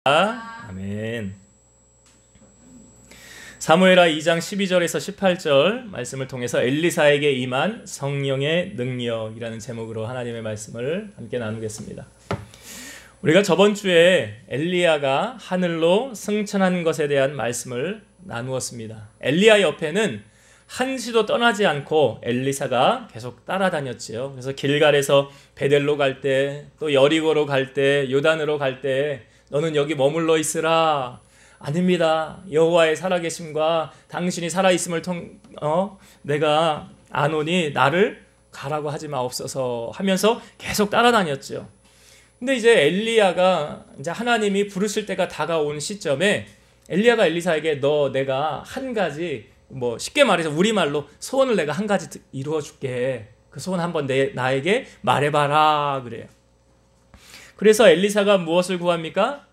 아멘. 사무엘하 2장 12절에서 18절 말씀을 통해서 엘리사에게 임한 성령의 능력이라는 제목으로 하나님의 말씀을 함께 나누겠습니다. 우리가 저번 주에 엘리야가 하늘로 승천한 것에 대한 말씀을 나누었습니다. 엘리야 옆에는 한시도 떠나지 않고 엘리사가 계속 따라다녔지요. 그래서 길갈에서 베델로 갈 때, 또 여리고로 갈 때, 요단으로 갈 때 너는 여기 머물러 있으라. 아닙니다. 여호와의 살아계심과 당신이 살아있음을 내가 아노니 나를 가라고 하지 마옵소서 하면서 계속 따라다녔죠. 근데 이제 엘리야가 이제 하나님이 부르실 때가 다가온 시점에 엘리야가 엘리사에게 내가 한 가지 쉽게 말해서 우리말로 소원을 내가 한 가지 이루어 줄게. 그 소원 한번 나에게 말해봐라 그래요. 그래서 엘리사가 무엇을 구합니까?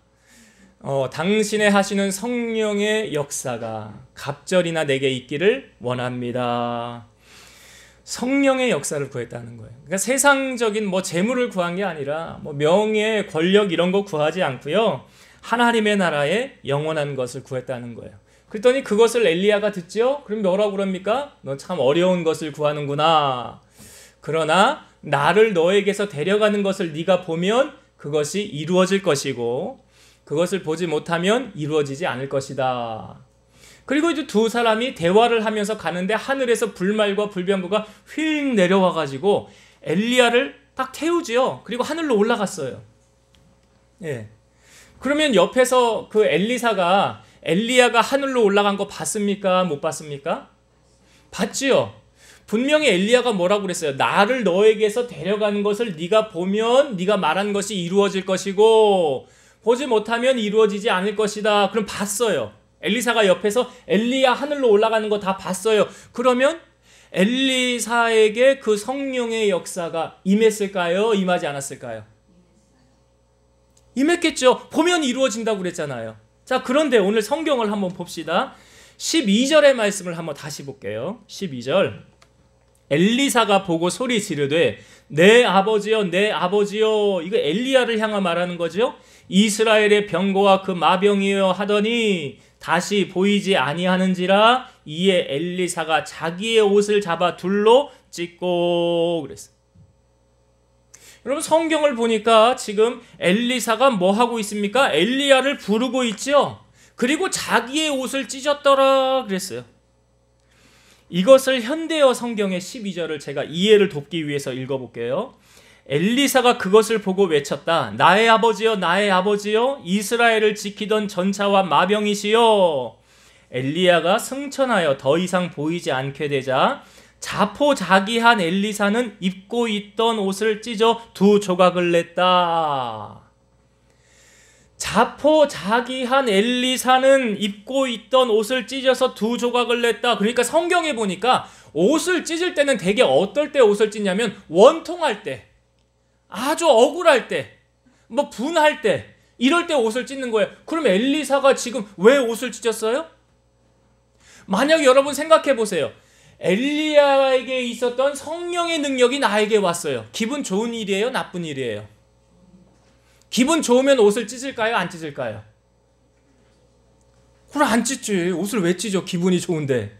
당신의 하시는 성령의 역사가 갑절이나 내게 있기를 원합니다. 성령의 역사를 구했다는 거예요. 그러니까 세상적인 재물을 구한 게 아니라 명예, 권력 이런 거 구하지 않고요. 하나님의 나라에 영원한 것을 구했다는 거예요. 그랬더니 그것을 엘리야가 듣죠? 그럼 뭐라고 그럽니까? 너 참 어려운 것을 구하는구나. 그러나 나를 너에게서 데려가는 것을 네가 보면 그것이 이루어질 것이고 그것을 보지 못하면 이루어지지 않을 것이다. 그리고 이제 두 사람이 대화를 하면서 가는데 하늘에서 불말과 불병거가 휙 내려와가지고 엘리야를 딱 태우지요. 그리고 하늘로 올라갔어요. 예. 그러면 옆에서 그 엘리야가 하늘로 올라간 거 봤습니까? 못 봤습니까? 봤지요. 분명히 엘리야가 뭐라고 그랬어요? 나를 너에게서 데려가는 것을 네가 보면 네가 말한 것이 이루어질 것이고 보지 못하면 이루어지지 않을 것이다. 그럼 봤어요. 엘리사가 옆에서 엘리야 하늘로 올라가는 거 다 봤어요. 그러면 엘리사에게 그 성령의 역사가 임했을까요? 임하지 않았을까요? 임했겠죠. 보면 이루어진다고 그랬잖아요. 자, 그런데 오늘 성경을 한번 봅시다. 12절의 말씀을 한번 다시 볼게요. 12절. 엘리사가 보고 소리 지르되 내 아버지여 내 아버지여. 이거 엘리야를 향하 말하는 거죠. 이스라엘의 병거와 그 마병이여 하더니 다시 보이지 아니하는지라. 이에 엘리사가 자기의 옷을 잡아 둘로 찢고 그랬어요. 여러분 성경을 보니까 지금 엘리사가 뭐 하고 있습니까? 엘리야를 부르고 있죠. 그리고 자기의 옷을 찢었더라 그랬어요. 이것을 현대어 성경의 12절을 제가 이해를 돕기 위해서 읽어볼게요. 엘리사가 그것을 보고 외쳤다. 나의 아버지여 나의 아버지여 이스라엘을 지키던 전차와 마병이시여. 엘리야가 승천하여 더 이상 보이지 않게 되자 자포자기한 엘리사는 입고 있던 옷을 찢어 두 조각을 냈다. 자포자기한 엘리사는 입고 있던 옷을 찢어서 두 조각을 냈다. 그러니까 성경에 보니까 옷을 찢을 때는 되게 어떨 때 옷을 찢냐면 원통할 때, 아주 억울할 때, 분할 때, 이럴 때 옷을 찢는 거예요. 그럼 엘리사가 지금 왜 옷을 찢었어요? 만약 여러분 생각해 보세요. 엘리야에게 있었던 성령의 능력이 나에게 왔어요. 기분 좋은 일이에요? 나쁜 일이에요? 기분 좋으면 옷을 찢을까요? 안 찢을까요? 그럼 안 찢지. 옷을 왜 찢어? 기분이 좋은데.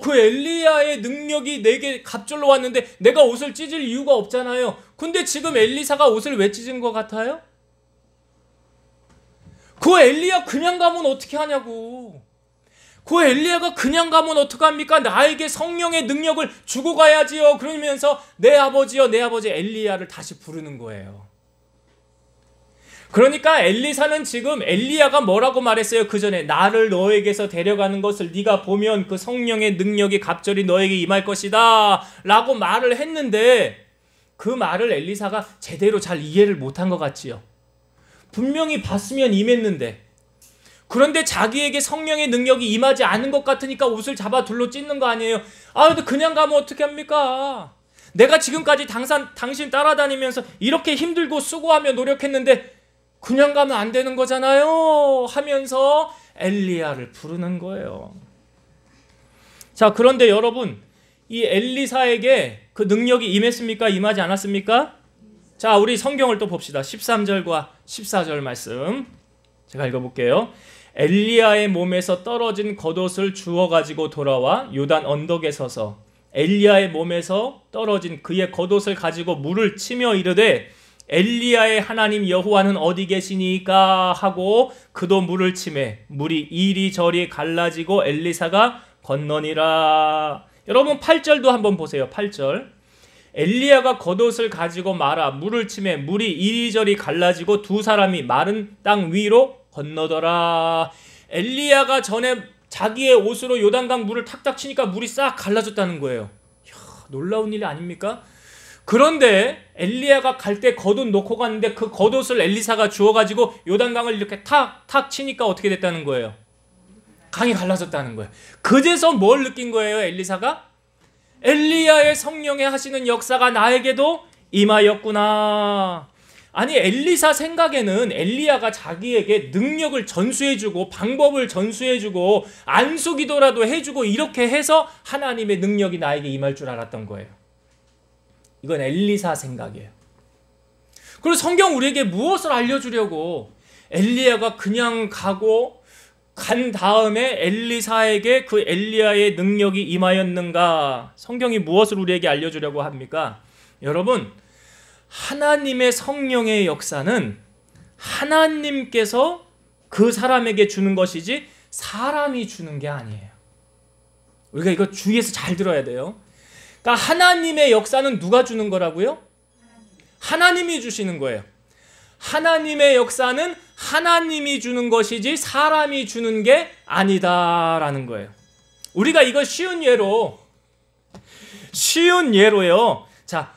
그 엘리야의 능력이 내게 갑절로 왔는데 내가 옷을 찢을 이유가 없잖아요. 근데 지금 엘리사가 옷을 왜 찢은 것 같아요? 그 엘리야 그냥 가면 어떻게 하냐고. 그 엘리야가 그냥 가면 어떡합니까? 나에게 성령의 능력을 주고 가야지요. 그러면서 내 아버지여 내 아버지 엘리야를 다시 부르는 거예요. 그러니까 엘리사는 지금 엘리야가 뭐라고 말했어요? 그 전에 나를 너에게서 데려가는 것을 네가 보면 그 성령의 능력이 갑절이 너에게 임할 것이다 라고 말을 했는데 그 말을 엘리사가 제대로 잘 이해를 못한 것 같지요. 분명히 봤으면 임했는데 그런데 자기에게 성령의 능력이 임하지 않은 것 같으니까 옷을 잡아 둘로 찢는 거 아니에요. 근데 그냥 가면 어떻게 합니까? 내가 지금까지 당신 따라다니면서 이렇게 힘들고 수고하며 노력했는데 그냥 가면 안 되는 거잖아요 하면서 엘리야를 부르는 거예요. 자, 그런데 여러분 이 엘리사에게 그 능력이 임했습니까? 임하지 않았습니까? 자, 우리 성경을 또 봅시다. 13절과 14절 말씀 제가 읽어볼게요. 엘리야의 몸에서 떨어진 겉옷을 주워 가지고 돌아와 요단 언덕에 서서 엘리야의 몸에서 떨어진 그의 겉옷을 가지고 물을 치며 이르되 엘리야의 하나님 여호와는 어디 계시니까 하고 그도 물을 치매 물이 이리저리 갈라지고 엘리사가 건너니라. 여러분 8절도 한번 보세요. 8절. 엘리야가 겉옷을 가지고 말아 물을 치매 물이 이리저리 갈라지고 두 사람이 마른 땅 위로 건너더라. 엘리야가 전에 자기의 옷으로 요단강 물을 탁탁 치니까 물이 싹 갈라졌다는 거예요. 이야, 놀라운 일 아닙니까? 그런데 엘리야가 갈 때 겉옷 놓고 갔는데 그 겉옷을 엘리사가 주워가지고 요단강을 이렇게 탁탁 치니까 어떻게 됐다는 거예요? 강이 갈라졌다는 거예요. 그제서 뭘 느낀 거예요, 엘리사가? 엘리야의 성령에 하시는 역사가 나에게도 임하였구나. 아니, 엘리사 생각에는 엘리야가 자기에게 능력을 전수해주고 방법을 전수해주고 안수기도라도 해주고 이렇게 해서 하나님의 능력이 나에게 임할 줄 알았던 거예요. 이건 엘리사 생각이에요. 그리고 성경 우리에게 무엇을 알려주려고 엘리야가 그냥 가고 간 다음에 엘리사에게 그 엘리야의 능력이 임하였는가? 성경이 무엇을 우리에게 알려주려고 합니까? 여러분, 하나님의 성령의 역사는 하나님께서 그 사람에게 주는 것이지 사람이 주는 게 아니에요. 우리가 이거 주의해서 잘 들어야 돼요. 그러니까 하나님의 역사는 누가 주는 거라고요? 하나님이 주시는 거예요. 하나님의 역사는 하나님이 주는 것이지 사람이 주는 게 아니다라는 거예요. 우리가 이거 쉬운 예로요. 자,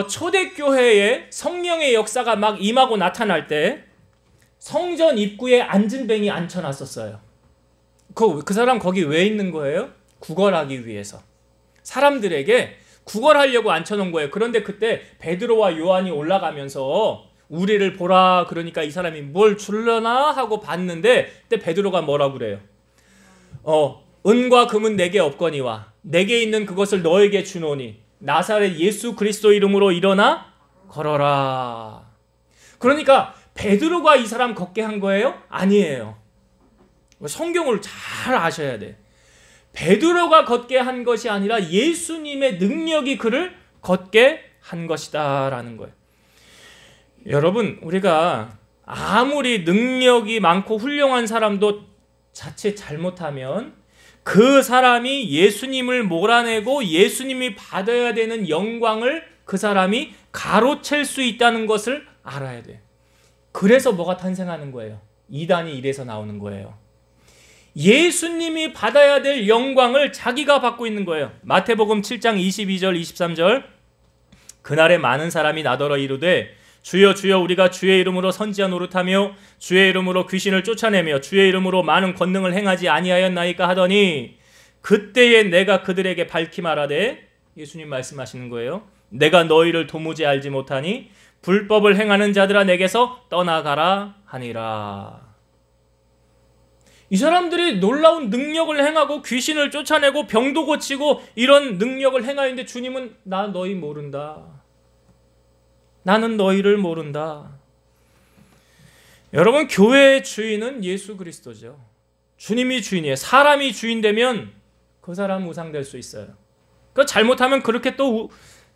초대교회에 성령의 역사가 막 임하고 나타날 때 성전 입구에 안진뱅이 앉혀놨었어요. 그 사람 거기 왜 있는 거예요? 구걸하기 위해서. 사람들에게 구걸하려고 앉혀놓은 거예요. 그런데 그때 베드로와 요한이 올라가면서 우리를 보라 그러니까 이 사람이 뭘 줄려나 하고 봤는데 그때 베드로가 뭐라고 그래요? 은과 금은 내게 없거니와 내게 있는 그것을 너에게 주노니 나사렛 예수 그리스도 이름으로 일어나 걸어라. 그러니까 베드로가 이 사람 걷게 한 거예요? 아니에요. 성경을 잘 아셔야 돼. 베드로가 걷게 한 것이 아니라 예수님의 능력이 그를 걷게 한 것이다 라는 거예요. 여러분, 우리가 아무리 능력이 많고 훌륭한 사람도 자칫 잘못하면 그 사람이 예수님을 몰아내고 예수님이 받아야 되는 영광을 그 사람이 가로챌 수 있다는 것을 알아야 돼요. 그래서 뭐가 탄생하는 거예요? 이단이 이래서 나오는 거예요. 예수님이 받아야 될 영광을 자기가 받고 있는 거예요. 마태복음 7장 22절 23절. 그날에 많은 사람이 나더러 이르되 주여 주여 우리가 주의 이름으로 선지자 노릇하며 주의 이름으로 귀신을 쫓아내며 주의 이름으로 많은 권능을 행하지 아니하였나이까 하더니 그때에 내가 그들에게 밝히 말하되, 예수님 말씀하시는 거예요. 내가 너희를 도무지 알지 못하니 불법을 행하는 자들아 내게서 떠나가라 하니라. 이 사람들이 놀라운 능력을 행하고 귀신을 쫓아내고 병도 고치고 이런 능력을 행하는데 주님은 나 너희 모른다. 나는 너희를 모른다. 여러분, 교회의 주인은 예수 그리스도죠. 주님이 주인이에요. 사람이 주인 되면 그 사람 우상될 수 있어요. 그 잘못하면 그렇게 또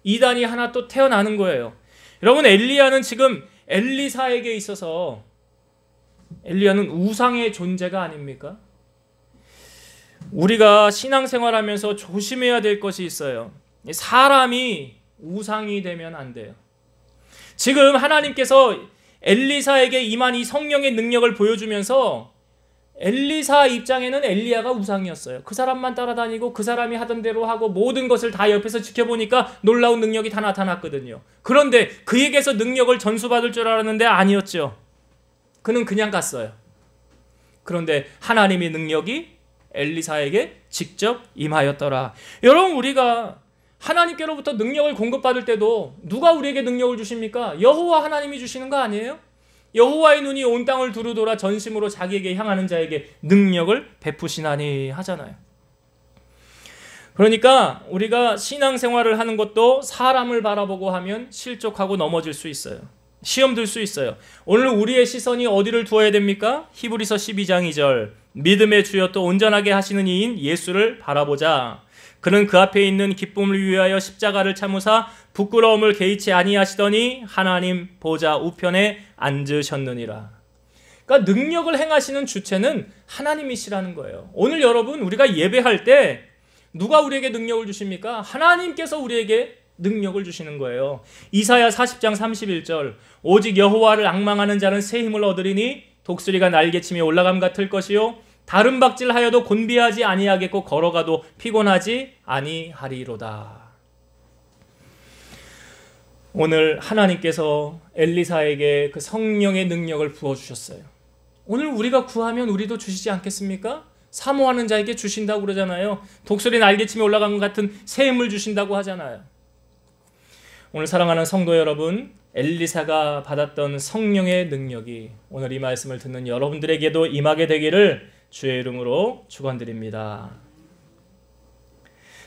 이단이 하나 또 태어나는 거예요. 여러분, 엘리야는 지금 엘리사에게 있어서 엘리야는 우상의 존재가 아닙니까? 우리가 신앙생활하면서 조심해야 될 것이 있어요. 사람이 우상이 되면 안 돼요. 지금 하나님께서 엘리사에게 임한 이 성령의 능력을 보여주면서 엘리사 입장에는 엘리야가 우상이었어요. 그 사람만 따라다니고 그 사람이 하던 대로 하고 모든 것을 다 옆에서 지켜보니까 놀라운 능력이 다 나타났거든요. 그런데 그에게서 능력을 전수받을 줄 알았는데 아니었죠. 그는 그냥 갔어요. 그런데 하나님의 능력이 엘리사에게 직접 임하였더라. 여러분, 우리가 하나님께로부터 능력을 공급받을 때도 누가 우리에게 능력을 주십니까? 여호와 하나님이 주시는 거 아니에요? 여호와의 눈이 온 땅을 두루돌아 전심으로 자기에게 향하는 자에게 능력을 베푸시나니 하잖아요. 그러니까 우리가 신앙생활을 하는 것도 사람을 바라보고 하면 실족하고 넘어질 수 있어요. 시험 들 수 있어요. 오늘 우리의 시선이 어디를 두어야 됩니까? 히브리서 12장 2절 믿음의 주여 또 온전하게 하시는 이인 예수를 바라보자. 그는 그 앞에 있는 기쁨을 위하여 십자가를 참으사 부끄러움을 개의치 아니하시더니 하나님 보좌 우편에 앉으셨느니라. 그러니까 능력을 행하시는 주체는 하나님이시라는 거예요. 오늘 여러분 우리가 예배할 때 누가 우리에게 능력을 주십니까? 하나님께서 우리에게 능력을 주시는 거예요. 이사야 40장 31절 오직 여호와를 앙망하는 자는 새 힘을 얻으리니 독수리가 날개치며 올라감 같을 것이요 다른 박질하여도 곤비하지 아니하겠고 걸어가도 피곤하지 아니하리로다. 오늘 하나님께서 엘리사에게 그 성령의 능력을 부어주셨어요. 오늘 우리가 구하면 우리도 주시지 않겠습니까? 사모하는 자에게 주신다고 그러잖아요. 독수리 날개치며 올라간 것 같은 새 힘을 주신다고 하잖아요. 오늘 사랑하는 성도 여러분, 엘리사가 받았던 성령의 능력이 오늘 이 말씀을 듣는 여러분들에게도 임하게 되기를 주의 이름으로 축원드립니다.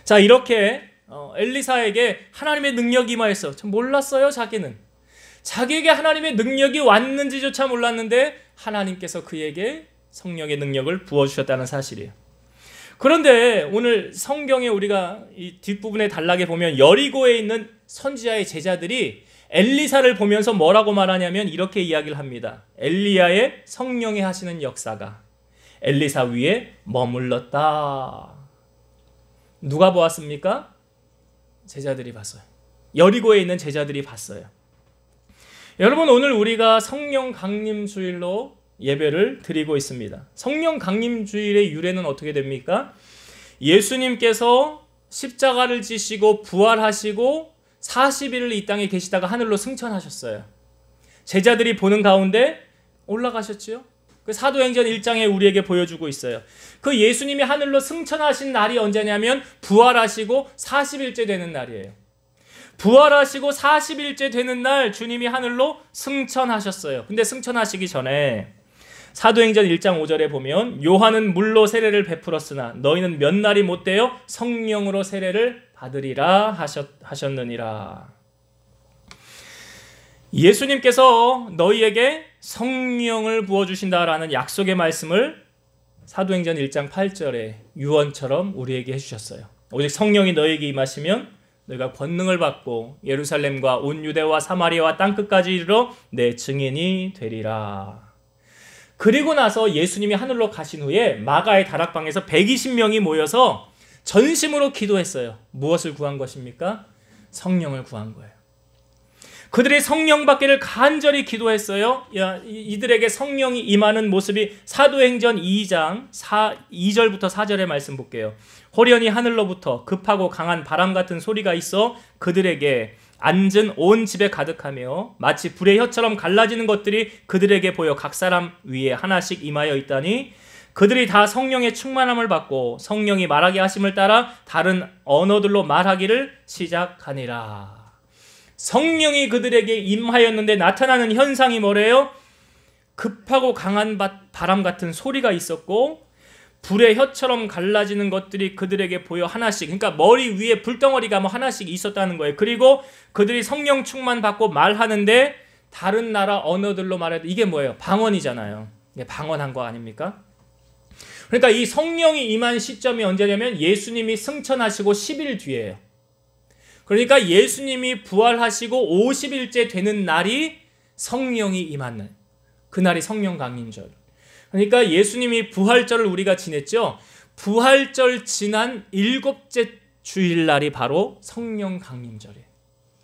자, 이렇게 엘리사에게 하나님의 능력이 임하였어. 참 몰랐어요. 자기에게 하나님의 능력이 왔는지조차 몰랐는데 하나님께서 그에게 성령의 능력을 부어주셨다는 사실이에요. 그런데 오늘 성경에 우리가 이 뒷부분에 단락에 보면 여리고에 있는 선지자의 제자들이 엘리사를 보면서 뭐라고 말하냐면 이렇게 이야기를 합니다. 엘리야의 성령이 하시는 역사가 엘리사 위에 머물렀다. 누가 보았습니까? 제자들이 봤어요. 여리고에 있는 제자들이 봤어요. 여러분 오늘 우리가 성령 강림 주일로 예배를 드리고 있습니다. 성령 강림 주일의 유래는 어떻게 됩니까? 예수님께서 십자가를 지시고 부활하시고 40일을 이 땅에 계시다가 하늘로 승천하셨어요. 제자들이 보는 가운데 올라가셨지요. 그 사도행전 1장에 우리에게 보여주고 있어요. 그 예수님이 하늘로 승천하신 날이 언제냐면 부활하시고 40일째 되는 날이에요. 부활하시고 40일째 되는 날 주님이 하늘로 승천하셨어요. 근데 승천하시기 전에 사도행전 1장 5절에 보면 요한은 물로 세례를 베풀었으나 너희는 몇 날이 못되어 성령으로 세례를 받으리라 하셨느니라. 예수님께서 너희에게 성령을 부어주신다라는 약속의 말씀을 사도행전 1장 8절에 유언처럼 우리에게 해주셨어요. 오직 성령이 너희에게 임하시면 너희가 권능을 받고 예루살렘과 온 유대와 사마리아와 땅끝까지 이르러 내 증인이 되리라. 그리고 나서 예수님이 하늘로 가신 후에 마가의 다락방에서 120명이 모여서 전심으로 기도했어요. 무엇을 구한 것입니까? 성령을 구한 거예요. 그들이 성령 받기를 간절히 기도했어요. 이들에게 성령이 임하는 모습이 사도행전 2장 2절부터 4절의 말씀 볼게요. 호련히 하늘로부터 급하고 강한 바람 같은 소리가 있어 그들에게 앉은 온 집에 가득하며 마치 불의 혀처럼 갈라지는 것들이 그들에게 보여 각 사람 위에 하나씩 임하여 있다니 그들이 다 성령의 충만함을 받고 성령이 말하게 하심을 따라 다른 언어들로 말하기를 시작하니라. 성령이 그들에게 임하였는데 나타나는 현상이 뭐래요? 급하고 강한 바람 같은 소리가 있었고 불의 혀처럼 갈라지는 것들이 그들에게 보여 하나씩, 그러니까 머리 위에 불덩어리가 뭐 하나씩 있었다는 거예요. 그리고 그들이 성령 충만 받고 말하는데 다른 나라 언어들로 말해도 이게 뭐예요? 방언이잖아요. 이게 방언한 거 아닙니까? 그러니까 이 성령이 임한 시점이 언제냐면 예수님이 승천하시고 10일 뒤에요. 그러니까 예수님이 부활하시고 50일째 되는 날이 성령이 임한 날. 그날이 성령 강림절. 그러니까 예수님이 부활절을 우리가 지냈죠. 부활절 지난 7째 주일날이 바로 성령 강림절이에요.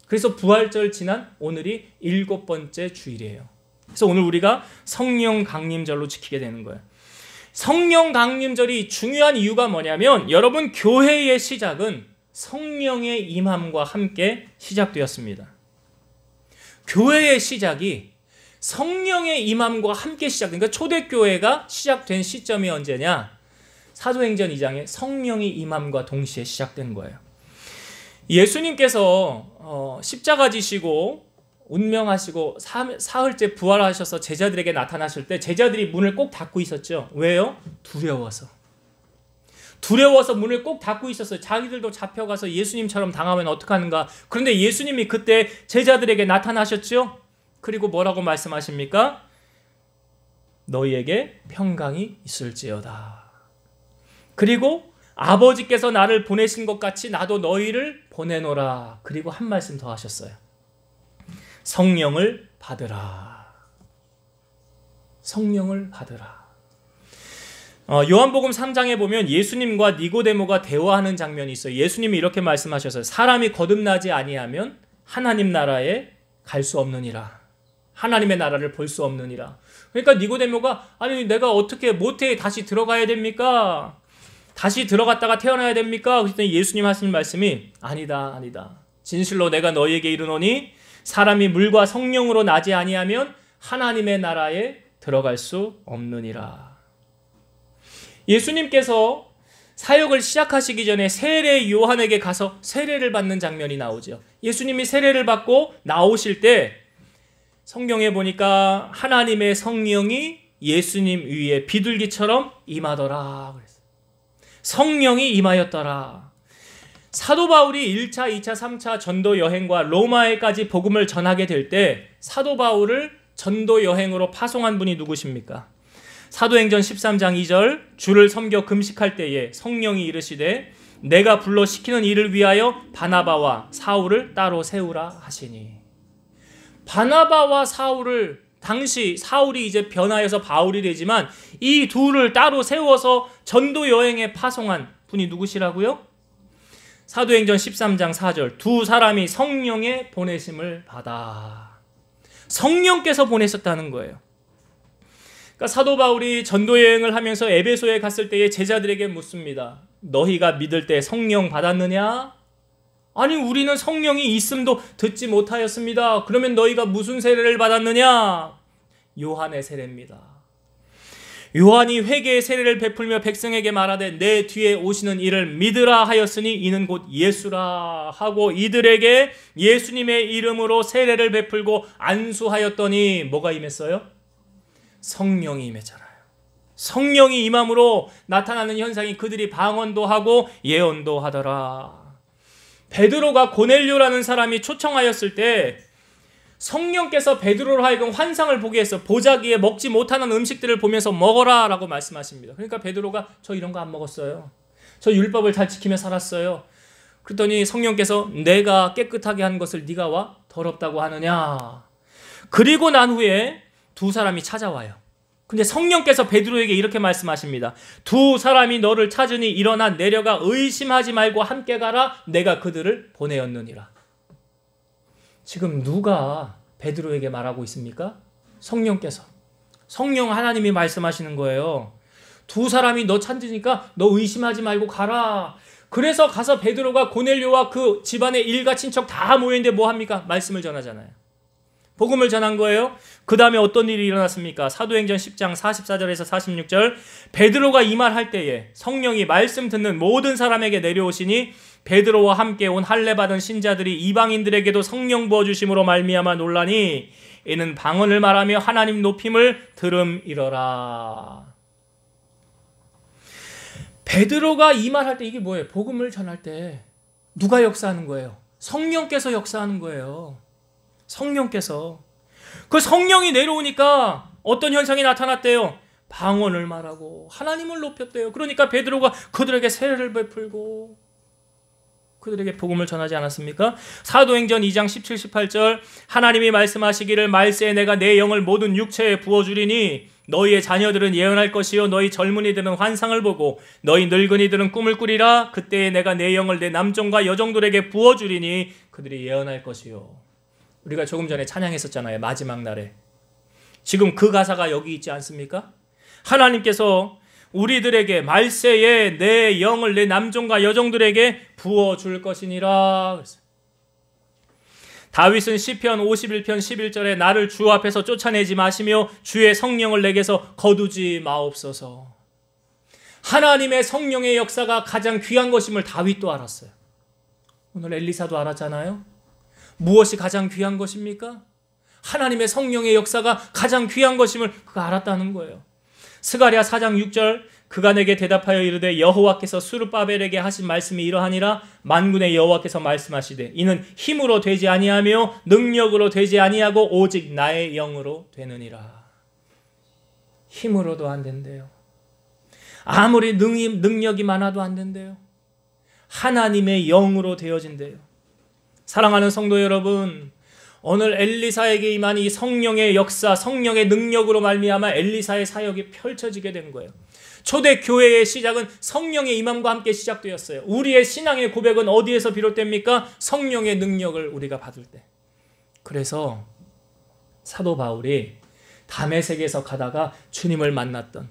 그래서 부활절 지난 오늘이 7번째 주일이에요. 그래서 오늘 우리가 성령 강림절로 지키게 되는 거예요. 성령 강림절이 중요한 이유가 뭐냐면 여러분 교회의 시작은 성령의 임함과 함께 시작되었습니다. 교회의 시작이 성령의 임함과 함께 시작된, 그러니까 초대교회가 시작된 시점이 언제냐? 사도행전 2장에 성령이 임함과 동시에 시작된 거예요. 예수님께서 십자가 지시고 운명하시고 사흘째 부활하셔서 제자들에게 나타나실 때 제자들이 문을 꼭 닫고 있었죠. 왜요? 두려워서 문을 꼭 닫고 있었어요. 자기들도 잡혀가서 예수님처럼 당하면 어떡하는가. 그런데 예수님이 그때 제자들에게 나타나셨죠. 그리고 뭐라고 말씀하십니까? 너희에게 평강이 있을지어다. 그리고 아버지께서 나를 보내신 것 같이 나도 너희를 보내노라. 그리고 한 말씀 더 하셨어요. 성령을 받으라. 성령을 받으라. 요한복음 3장에 보면 예수님과 니고데모가 대화하는 장면이 있어요. 예수님이 이렇게 말씀하셨어요. 사람이 거듭나지 아니하면 하나님 나라에 갈 수 없느니라. 하나님의 나라를 볼 수 없느니라. 그러니까 니고데모가 아니 내가 어떻게 모태에 다시 들어가야 됩니까? 다시 들어갔다가 태어나야 됩니까? 그랬더니 예수님 하시는 말씀이 아니다. 진실로 내가 너희에게 이르노니 사람이 물과 성령으로 나지 아니하면 하나님의 나라에 들어갈 수 없느니라. 예수님께서 사역을 시작하시기 전에 세례 요한에게 가서 세례를 받는 장면이 나오죠. 예수님이 세례를 받고 나오실 때 성경에 보니까 하나님의 성령이 예수님 위에 비둘기처럼 임하더라. 그랬어요. 성령이 임하였더라. 사도 바울이 1차, 2차, 3차 전도 여행과 로마에까지 복음을 전하게 될 때 사도 바울을 전도 여행으로 파송한 분이 누구십니까? 사도행전 13장 2절 주를 섬겨 금식할 때에 성령이 이르시되 내가 불러 시키는 일을 위하여 바나바와 사울을 따로 세우라 하시니. 바나바와 사울을 당시 사울이 이제 변하여서 바울이 되지만 이 둘을 따로 세워서 전도 여행에 파송한 분이 누구시라고요? 사도행전 13장 4절 두 사람이 성령의 보내심을 받아. 성령께서 보내셨다는 거예요. 그러니까 사도 바울이 전도 여행을 하면서 에베소에 갔을 때에 제자들에게 묻습니다. 너희가 믿을 때 성령 받았느냐? 아니 우리는 성령이 있음도 듣지 못하였습니다. 그러면 너희가 무슨 세례를 받았느냐? 요한의 세례입니다. 요한이 회개의 세례를 베풀며 백성에게 말하되 내 뒤에 오시는 이를 믿으라 하였으니 이는 곧 예수라 하고 이들에게 예수님의 이름으로 세례를 베풀고 안수하였더니 뭐가 임했어요? 성령이 임했잖아요. 성령이 임함으로 나타나는 현상이 그들이 방언도 하고 예언도 하더라. 베드로가 고넬료라는 사람이 초청하였을 때 성령께서 베드로로 하여금 환상을 보게 해서 보자기에 먹지 못하는 음식들을 보면서 먹어라 라고 말씀하십니다. 그러니까 베드로가 저 이런 거 안 먹었어요. 저 율법을 잘 지키며 살았어요. 그랬더니 성령께서 내가 깨끗하게 한 것을 네가 와 더럽다고 하느냐. 그리고 난 후에 두 사람이 찾아와요. 근데 성령께서 베드로에게 이렇게 말씀하십니다. 두 사람이 너를 찾으니 일어나 내려가 의심하지 말고 함께 가라. 내가 그들을 보내었느니라. 지금 누가 베드로에게 말하고 있습니까? 성령께서. 성령 하나님이 말씀하시는 거예요. 두 사람이 너 찾으니까 너 의심하지 말고 가라. 그래서 가서 베드로가 고넬료와 그 집안의 일가 친척 다 모였는데 뭐 합니까? 말씀을 전하잖아요. 복음을 전한 거예요. 그 다음에 어떤 일이 일어났습니까? 사도행전 10장 44절에서 46절 베드로가 이 말 할 때에 성령이 말씀 듣는 모든 사람에게 내려오시니 베드로와 함께 온 할례 받은 신자들이 이방인들에게도 성령 부어주심으로 말미암아 놀라니 이는 방언을 말하며 하나님 높임을 들음이러라. 베드로가 이 말 할 때 이게 뭐예요? 복음을 전할 때 누가 역사하는 거예요? 성령께서 역사하는 거예요. 성령께서. 그 성령이 내려오니까 어떤 현상이 나타났대요? 방언을 말하고 하나님을 높였대요. 그러니까 베드로가 그들에게 세례를 베풀고 그들에게 복음을 전하지 않았습니까? 사도행전 2장 17, 18절 하나님이 말씀하시기를 말세에 내가 내 영을 모든 육체에 부어주리니 너희의 자녀들은 예언할 것이요 너희 젊은이들은 환상을 보고 너희 늙은이들은 꿈을 꾸리라. 그때에 내가 내 영을 내 남종과 여종들에게 부어주리니 그들이 예언할 것이요. 우리가 조금 전에 찬양했었잖아요. 마지막 날에. 지금 그 가사가 여기 있지 않습니까? 하나님께서 우리들에게 말세에 내 영을 내 남종과 여종들에게 부어줄 것이니라. 그랬어요. 다윗은 시편 51편 11절에 나를 주 앞에서 쫓아내지 마시며 주의 성령을 내게서 거두지 마옵소서. 하나님의 성령의 역사가 가장 귀한 것임을 다윗도 알았어요. 오늘 엘리사도 알았잖아요. 무엇이 가장 귀한 것입니까? 하나님의 성령의 역사가 가장 귀한 것임을 그가 알았다는 거예요. 스가랴 4장 6절 그가 내게 대답하여 이르되 여호와께서 스룹바벨에게 하신 말씀이 이러하니라. 만군의 여호와께서 말씀하시되 이는 힘으로 되지 아니하며 능력으로 되지 아니하고 오직 나의 영으로 되느니라. 힘으로도 안 된대요. 아무리 능력이 많아도 안 된대요. 하나님의 영으로 되어진대요. 사랑하는 성도 여러분, 오늘 엘리사에게 임한 이 성령의 역사, 성령의 능력으로 말미암아 엘리사의 사역이 펼쳐지게 된 거예요. 초대 교회의 시작은 성령의 임함과 함께 시작되었어요. 우리의 신앙의 고백은 어디에서 비롯됩니까? 성령의 능력을 우리가 받을 때. 그래서 사도 바울이 다메섹에서 가다가 주님을 만났던,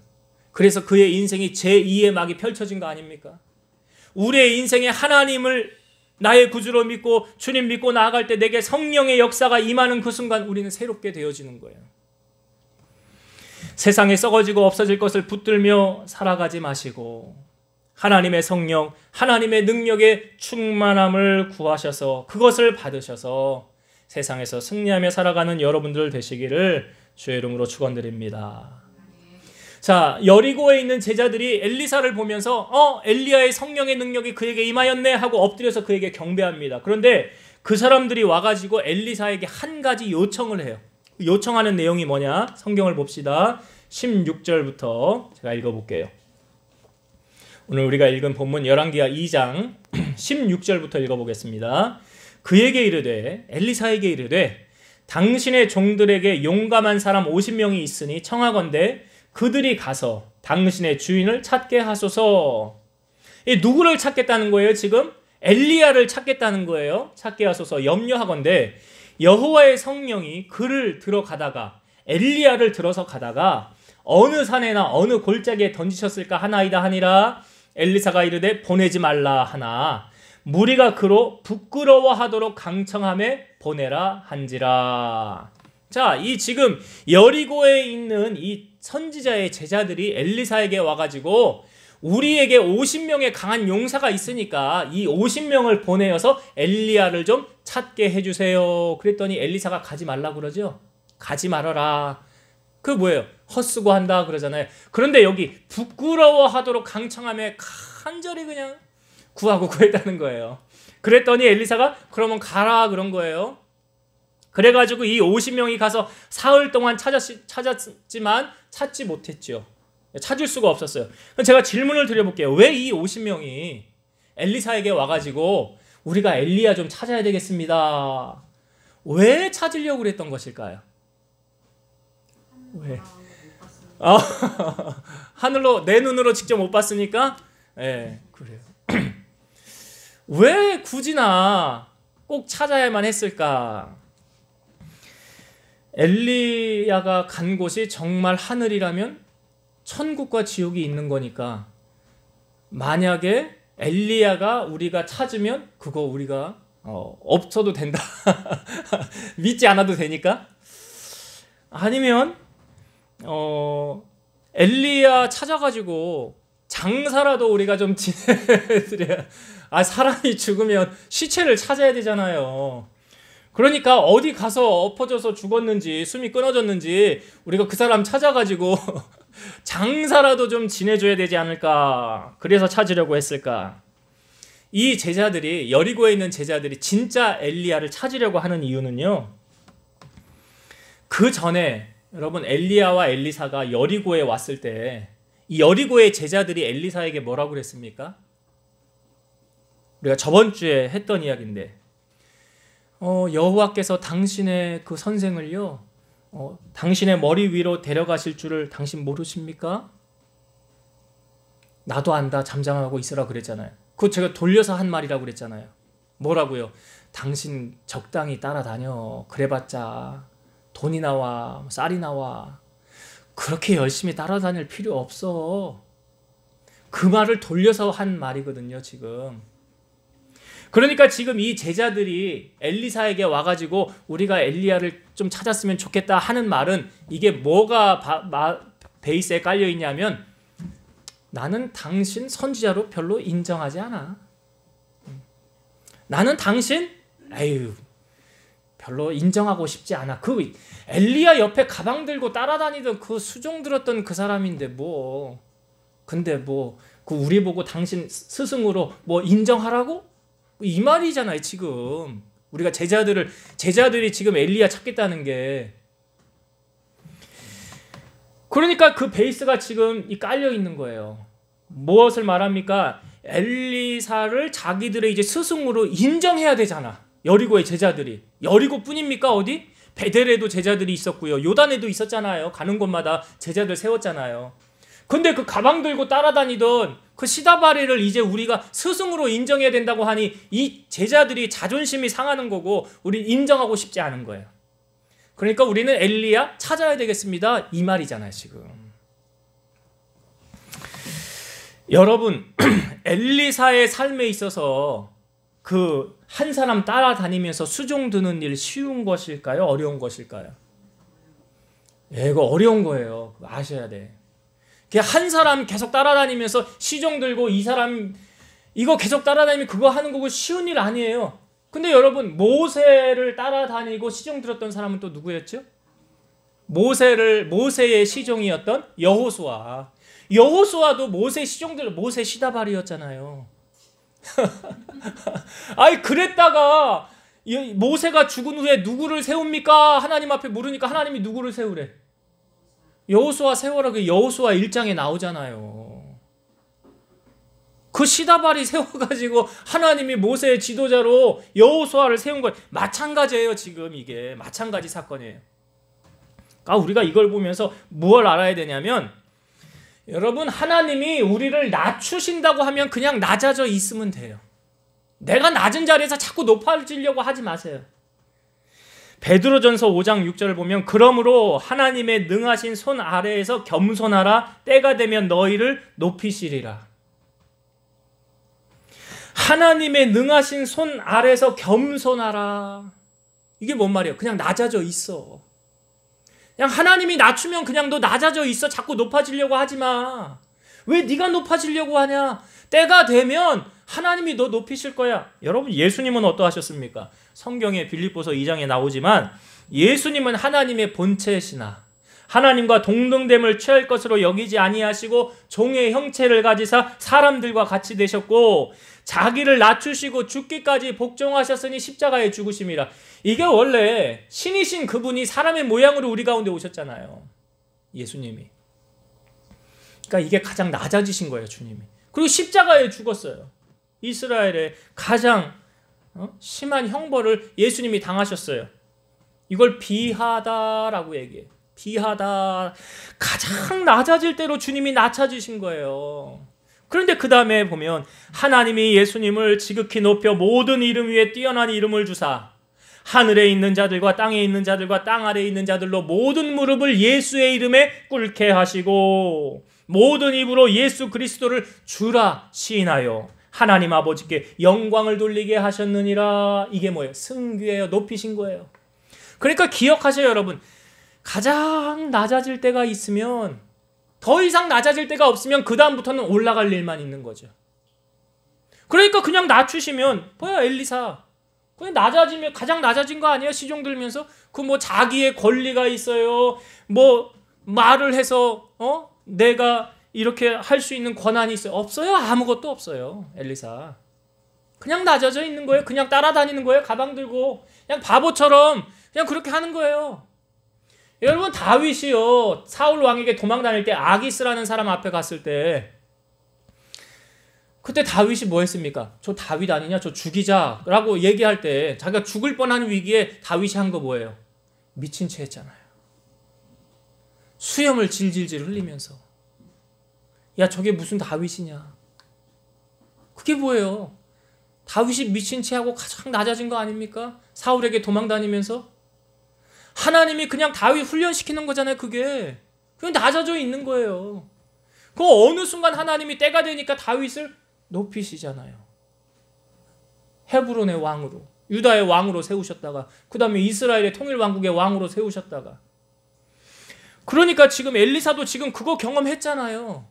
그래서 그의 인생이 제2의 막이 펼쳐진 거 아닙니까? 우리의 인생에 하나님을 나의 구주로 믿고 주님 믿고 나아갈 때 내게 성령의 역사가 임하는 그 순간 우리는 새롭게 되어지는 거예요. 세상에 썩어지고 없어질 것을 붙들며 살아가지 마시고 하나님의 성령, 하나님의 능력의 충만함을 구하셔서 그것을 받으셔서 세상에서 승리하며 살아가는 여러분들 되시기를 주의 이름으로 축원드립니다. 자, 여리고에 있는 제자들이 엘리사를 보면서 엘리야의 성령의 능력이 그에게 임하였네 하고 엎드려서 그에게 경배합니다. 그런데 그 사람들이 와가지고 엘리사에게 한 가지 요청을 해요. 요청하는 내용이 뭐냐? 성경을 봅시다. 16절부터 제가 읽어볼게요. 오늘 우리가 읽은 본문 열왕기하 2장 16절부터 읽어보겠습니다. 그에게 이르되, 엘리사에게 이르되 당신의 종들에게 용감한 사람 50명이 있으니 청하건대 그들이 가서 당신의 주인을 찾게 하소서. 누구를 찾겠다는 거예요? 지금 엘리야를 찾겠다는 거예요. 찾게 하소서. 염려하건대 여호와의 성령이 그를 들어가다가, 엘리야를 들어서 가다가 어느 산에나 어느 골짜기에 던지셨을까 하나이다 하니라. 엘리사가 이르되 보내지 말라 하나 무리가 그로 부끄러워하도록 강청함에 보내라 한지라. 자, 이 지금 여리고에 있는 이 선지자의 제자들이 엘리사에게 와가지고 우리에게 50명의 강한 용사가 있으니까 이 50명을 보내어서 엘리야를 좀 찾게 해주세요. 그랬더니 엘리사가 가지 말라고 그러죠. 가지 말아라. 그 뭐예요? 헛수고한다 그러잖아요. 그런데 여기 부끄러워하도록 강청함에 간절히 그냥 구하고 구했다는 거예요. 그랬더니 엘리사가 그러면 가라 그런 거예요. 그래가지고 이 50명이 가서 사흘 동안 찾았지만 찾지 못했죠. 찾을 수가 없었어요. 제가 질문을 드려볼게요. 왜 이 50명이 엘리사에게 와가지고 우리가 엘리야 좀 찾아야 되겠습니다. 왜 찾으려고 그랬던 것일까요? 왜? 하늘로, 내 눈으로 직접 못 봤으니까? 네, 그래요. 왜 굳이나 꼭 찾아야만 했을까? 엘리야가 간 곳이 정말 하늘이라면 천국과 지옥이 있는 거니까 만약에 엘리야가 우리가 찾으면 그거 우리가 없어도 된다. 믿지 않아도 되니까. 아니면 엘리야 찾아가지고 장사라도 우리가 좀 지내드려야. 사람이 죽으면 시체를 찾아야 되잖아요. 그러니까 어디 가서 엎어져서 죽었는지 숨이 끊어졌는지 우리가 그 사람 찾아가지고 장사라도 좀 지내줘야 되지 않을까. 그래서 찾으려고 했을까. 이 제자들이, 여리고에 있는 제자들이 진짜 엘리야를 찾으려고 하는 이유는요, 그 전에 여러분 엘리야와 엘리사가 여리고에 왔을 때 이 여리고의 제자들이 엘리사에게 뭐라고 그랬습니까? 우리가 저번 주에 했던 이야기인데 여호와께서 당신의 그 선생을요 당신의 머리 위로 데려가실 줄을 당신 모르십니까? 나도 안다, 잠잠하고 있으라 그랬잖아요. 그거 제가 돌려서 한 말이라고 그랬잖아요. 뭐라고요? 당신 적당히 따라다녀. 그래봤자 돈이 나와, 쌀이 나와. 그렇게 열심히 따라다닐 필요 없어. 그 말을 돌려서 한 말이거든요, 지금. 그러니까 지금 이 제자들이 엘리사에게 와가지고 우리가 엘리야를 좀 찾았으면 좋겠다 하는 말은 이게 뭐가 베이스에 깔려 있냐면 나는 당신 선지자로 별로 인정하지 않아. 나는 당신 별로 인정하고 싶지 않아. 그 엘리야 옆에 가방 들고 따라다니던 그 수종 들었던 그 사람인데 뭐 근데 뭐 그 우리 보고 당신 스승으로 뭐 인정하라고? 이 말이잖아요. 지금 우리가 제자들이 지금 엘리야 찾겠다는 게. 그러니까 그 베이스가 지금 깔려 있는 거예요. 무엇을 말합니까? 엘리사를 자기들의 이제 스승으로 인정해야 되잖아. 여리고의 제자들이. 여리고뿐입니까? 어디? 베델에도 제자들이 있었고요. 요단에도 있었잖아요. 가는 곳마다 제자들 세웠잖아요. 근데 그 가방 들고 따라다니던 그 시다바리를 이제 우리가 스승으로 인정해야 된다고 하니 이 제자들이 자존심이 상하는 거고 우리 인정하고 싶지 않은 거예요. 그러니까 우리는 엘리야 찾아야 되겠습니다. 이 말이잖아요, 지금. 여러분, 엘리사의 삶에 있어서 그 한 사람 따라다니면서 수종 드는 일 쉬운 것일까요? 어려운 것일까요? 이거 어려운 거예요. 아셔야 돼. 한 사람 계속 따라다니면서 시종 들고 이 사람 이거 계속 따라다니면 그거 하는 거고 쉬운 일 아니에요. 근데 여러분, 모세를 따라다니고 시종 들었던 사람은 또 누구였죠? 모세의 시종이었던 여호수아. 여호수아도 모세 시종들, 모세 시다발이었잖아요. 아니, 그랬다가 모세가 죽은 후에 누구를 세웁니까? 하나님 앞에 물으니까 하나님이 누구를 세우래? 여호수아 세워라. 그 여호수아 1장에 나오잖아요. 그 시다발이 세워가지고 하나님이 모세의 지도자로 여호수아를 세운 거예요. 마찬가지예요. 지금 이게 마찬가지 사건이에요. 우리가 이걸 보면서 무엇을 알아야 되냐면, 여러분, 하나님이 우리를 낮추신다고 하면 그냥 낮아져 있으면 돼요. 내가 낮은 자리에서 자꾸 높아지려고 하지 마세요. 베드로전서 5장 6절을 보면, 그러므로 하나님의 능하신 손 아래에서 겸손하라. 때가 되면 너희를 높이시리라. 하나님의 능하신 손 아래에서 겸손하라. 이게 뭔 말이에요? 그냥 낮아져 있어. 그냥 하나님이 낮추면 그냥 너 낮아져 있어. 자꾸 높아지려고 하지 마. 왜 네가 높아지려고 하냐? 때가 되면 하나님이 너 높이실 거야. 여러분, 예수님은 어떠하셨습니까? 성경에 빌립보서 2장에 나오지만 예수님은 하나님의 본체시나 하나님과 동등됨을 취할 것으로 여기지 아니하시고 종의 형체를 가지사 사람들과 같이 되셨고 자기를 낮추시고 죽기까지 복종하셨으니 십자가에 죽으심이라. 이게 원래 신이신 그분이 사람의 모양으로 우리 가운데 오셨잖아요. 예수님이. 그러니까 이게 가장 낮아지신 거예요, 주님이. 그리고 십자가에 죽었어요. 이스라엘의 가장 심한 형벌을 예수님이 당하셨어요. 이걸 비하다라고 얘기해요. 비하다. 가장 낮아질 대로 주님이 낮아지신 거예요. 그런데 그 다음에 보면 하나님이 예수님을 지극히 높여 모든 이름 위에 뛰어난 이름을 주사 하늘에 있는 자들과 땅에 있는 자들과 땅 아래에 있는 자들로 모든 무릎을 예수의 이름에 꿇게 하시고 모든 입으로 예수 그리스도를 주라 시인하여 하나님 아버지께 영광을 돌리게 하셨느니라. 이게 뭐예요? 승귀예요. 높이신 거예요. 그러니까 기억하세요, 여러분. 가장 낮아질 때가 있으면, 더 이상 낮아질 때가 없으면 그 다음부터는 올라갈 일만 있는 거죠. 그러니까 그냥 낮추시면 뭐야, 엘리사 그냥 낮아지면 가장 낮아진 거 아니에요? 시종 들면서 그 뭐 자기의 권리가 있어요. 뭐 말을 해서 내가 이렇게 할 수 있는 권한이 있어요? 없어요. 아무것도 없어요. 엘리사 그냥 낮아져 있는 거예요. 그냥 따라다니는 거예요. 가방 들고 그냥 바보처럼 그냥 그렇게 하는 거예요. 여러분, 다윗이요, 사울 왕에게 도망 다닐 때 아기스라는 사람 앞에 갔을 때 그때 다윗이 뭐 했습니까? 저 다윗 아니냐? 저 죽이자라고 얘기할 때 자기가 죽을 뻔한 위기에 다윗이 한 거 뭐예요? 미친 채 했잖아요. 수염을 질질질 흘리면서. 야, 저게 무슨 다윗이냐? 그게 뭐예요? 다윗이 미친 채 하고 가장 낮아진 거 아닙니까? 사울에게 도망 다니면서. 하나님이 그냥 다윗 훈련시키는 거잖아요. 그게 그냥 낮아져 있는 거예요. 그 어느 순간 하나님이 때가 되니까 다윗을 높이시잖아요. 헤브론의 왕으로, 유다의 왕으로 세우셨다가 그 다음에 이스라엘의 통일왕국의 왕으로 세우셨다가. 그러니까 지금 엘리사도 지금 그거 경험했잖아요.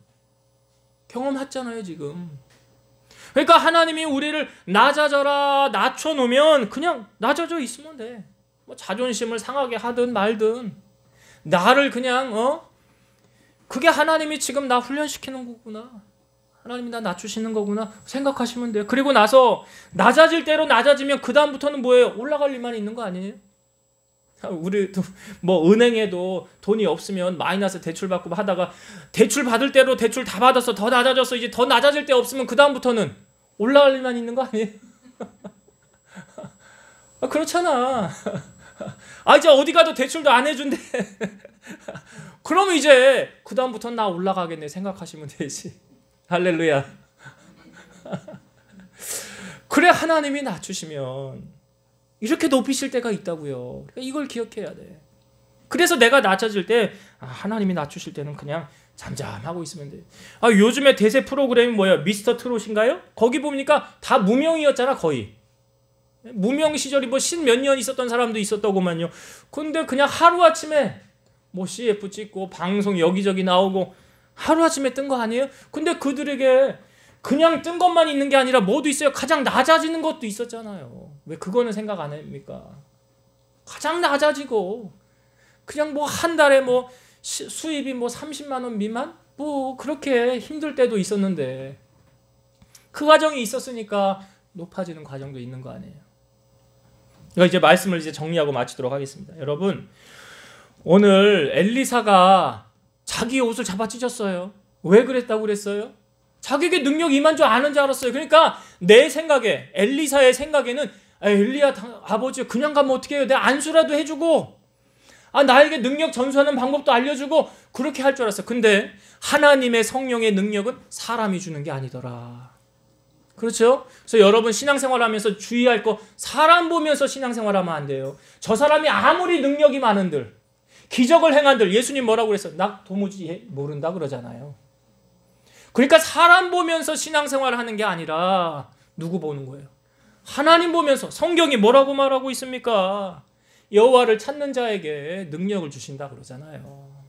경험했잖아요, 지금. 그러니까 하나님이 우리를 낮아져라, 낮춰놓으면 그냥 낮아져 있으면 돼. 뭐 자존심을 상하게 하든 말든 나를 그냥 그게 하나님이 지금 나 훈련시키는 거구나. 하나님이 나 낮추시는 거구나 생각하시면 돼요. 그리고 나서 낮아질 대로 낮아지면 그 다음부터는 뭐예요? 올라갈 일만 있는 거 아니에요? 우리도 뭐 은행에도 돈이 없으면 마이너스 대출 받고 하다가 대출 받을 대로 대출 다 받아서 더 낮아졌어. 이제 더 낮아질 데 없으면 그 다음부터는 올라갈 일만 있는 거 아니에요? 그렇잖아. 이제 어디 가도 대출도 안 해준대. 그러면 이제 그 다음부터는 나 올라가겠네 생각하시면 되지. 할렐루야. 그래 하나님이 낮추시면 이렇게 높이실 때가 있다고요. 그러니까 이걸 기억해야 돼. 그래서 내가 낮아질 때 하나님이 낮추실 때는 그냥 잠잠하고 있으면 돼. 요즘에 대세 프로그램이 뭐예요? 미스터 트롯인가요? 거기 보니까 다 무명이었잖아 거의. 무명 시절이 뭐 10몇 년 있었던 사람도 있었더구만요. 근데 그냥 하루아침에 뭐 CF 찍고 방송 여기저기 나오고 하루아침에 뜬 거 아니에요? 근데 그들에게 그냥 뜬 것만 있는 게 아니라 뭐도 있어요? 가장 낮아지는 것도 있었잖아요. 왜 그거는 생각 안 합니까? 가장 낮아지고 그냥 뭐 한 달에 뭐 수입이 뭐 30만 원 미만? 뭐 그렇게 힘들 때도 있었는데 그 과정이 있었으니까 높아지는 과정도 있는 거 아니에요. 이제 말씀을 이제 정리하고 마치도록 하겠습니다. 여러분, 오늘 엘리사가 자기 옷을 잡아 찢었어요. 왜 그랬다고 그랬어요? 자기에게 능력이 임한 줄 아는 줄 알았어요. 그러니까 내 생각에, 엘리사의 생각에는 엘리야 아버지 그냥 가면 어떻게 해요? 내가 안수라도 해주고 나에게 능력 전수하는 방법도 알려주고 그렇게 할 줄 알았어요. 근데 하나님의 성령의 능력은 사람이 주는 게 아니더라. 그렇죠? 그래서 여러분 신앙생활하면서 주의할 거, 사람 보면서 신앙생활하면 안 돼요. 저 사람이 아무리 능력이 많은들, 기적을 행한들, 예수님 뭐라고 그랬어요? 나 도무지 모른다 그러잖아요. 그러니까 사람 보면서 신앙생활을 하는 게 아니라 누구 보는 거예요? 하나님 보면서. 성경이 뭐라고 말하고 있습니까? 여호와를 찾는 자에게 능력을 주신다 그러잖아요.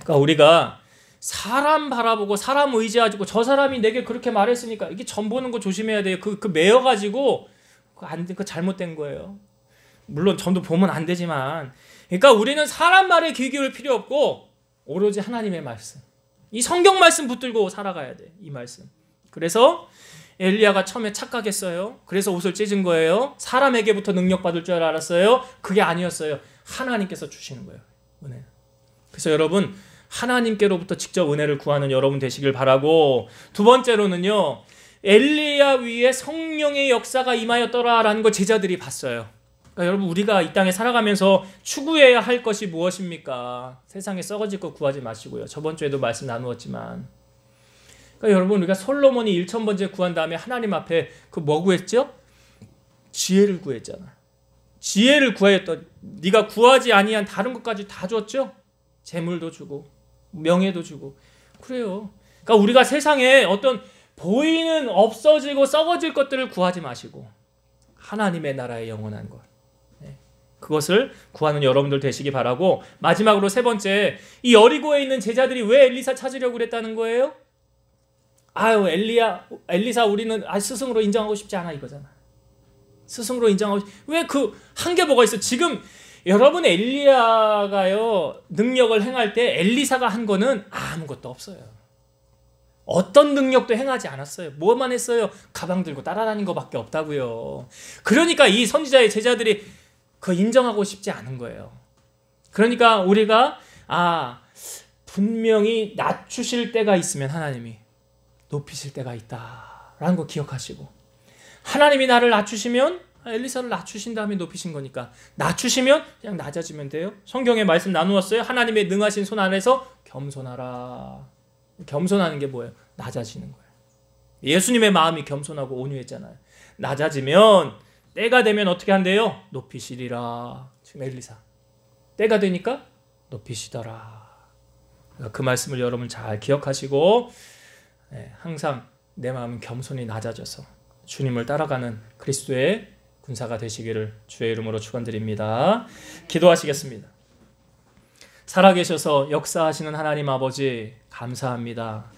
그러니까 우리가 사람 바라보고 사람 의지하고 저 사람이 내게 그렇게 말했으니까 이게 점 보는 거 조심해야 돼요. 그 매여가지고 그거 잘못된 거예요. 물론 점도 보면 안 되지만, 그러니까 우리는 사람 말에 귀 기울 필요 없고 오로지 하나님의 말씀, 이 성경 말씀 붙들고 살아가야 돼. 이 말씀. 그래서 엘리야가 처음에 착각했어요. 그래서 옷을 찢은 거예요. 사람에게부터 능력 받을 줄 알았어요. 그게 아니었어요. 하나님께서 주시는 거예요. 은혜. 그래서 여러분 하나님께로부터 직접 은혜를 구하는 여러분 되시길 바라고, 두 번째로는요, 엘리야 위에 성령의 역사가 임하였더라라는 걸 제자들이 봤어요. 그러니까 여러분 우리가 이 땅에 살아가면서 추구해야 할 것이 무엇입니까? 세상에 썩어질 것 구하지 마시고요. 저번 주에도 말씀 나누었지만, 그러니까 여러분 우리가 솔로몬이 1000번째 구한 다음에 하나님 앞에 뭐 구했죠? 지혜를 구했잖아. 지혜를 구하였더니 네가 구하지 아니한 다른 것까지 다 줬죠? 재물도 주고 명예도 주고. 그래요. 그러니까 우리가 세상에 어떤 보이는 없어지고 썩어질 것들을 구하지 마시고 하나님의 나라의 영원한 것, 그것을 구하는 여러분들 되시기 바라고, 마지막으로 세 번째, 이 여리고에 있는 제자들이 왜 엘리사 찾으려고 그랬다는 거예요? 엘리사 우리는 스승으로 인정하고 싶지 않아 이거잖아. 스승으로 인정하고 왜 그 한 게 뭐가 있어? 지금 여러분 엘리야가요 능력을 행할 때 엘리사가 한 거는 아무것도 없어요. 어떤 능력도 행하지 않았어요. 뭐만 했어요? 가방 들고 따라다닌 것밖에 없다고요. 그러니까 이 선지자의 제자들이 그 인정하고 싶지 않은 거예요. 그러니까 우리가 분명히 낮추실 때가 있으면 하나님이 높이실 때가 있다라는 거 기억하시고, 하나님이 나를 낮추시면 엘리사를 낮추신 다음에 높이신 거니까 낮추시면 그냥 낮아지면 돼요. 성경에 말씀 나누었어요. 하나님의 능하신 손 아래서 겸손하라. 겸손하는 게 뭐예요? 낮아지는 거예요. 예수님의 마음이 겸손하고 온유했잖아요. 낮아지면 때가 되면 어떻게 한대요? 높이시리라. 지금 엘리사 때가 되니까 높이시더라. 그 말씀을 여러분 잘 기억하시고 항상 내 마음은 겸손히 낮아져서 주님을 따라가는 그리스도의 군사가 되시기를 주의 이름으로 축원드립니다. 기도하시겠습니다. 살아계셔서 역사하시는 하나님 아버지 감사합니다.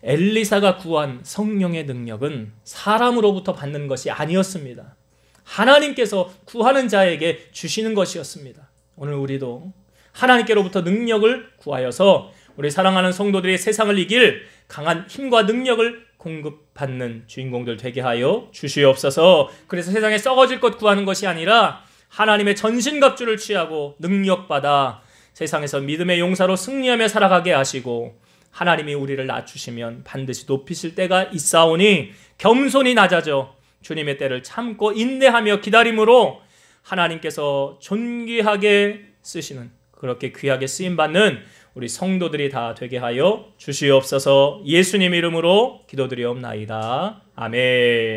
엘리사가 구한 성령의 능력은 사람으로부터 받는 것이 아니었습니다. 하나님께서 구하는 자에게 주시는 것이었습니다. 오늘 우리도 하나님께로부터 능력을 구하여서 우리 사랑하는 성도들이 세상을 이길 강한 힘과 능력을 공급받는 주인공들 되게 하여 주시옵소서. 그래서 세상에 썩어질 것 구하는 것이 아니라 하나님의 전신갑주를 취하고 능력받아 세상에서 믿음의 용사로 승리하며 살아가게 하시고, 하나님이 우리를 낮추시면 반드시 높이실 때가 있사오니 겸손히 낮아져 주님의 때를 참고 인내하며 기다림으로 하나님께서 존귀하게 쓰시는, 그렇게 귀하게 쓰임받는 우리 성도들이 다 되게 하여 주시옵소서. 예수님 이름으로 기도드리옵나이다. 아멘.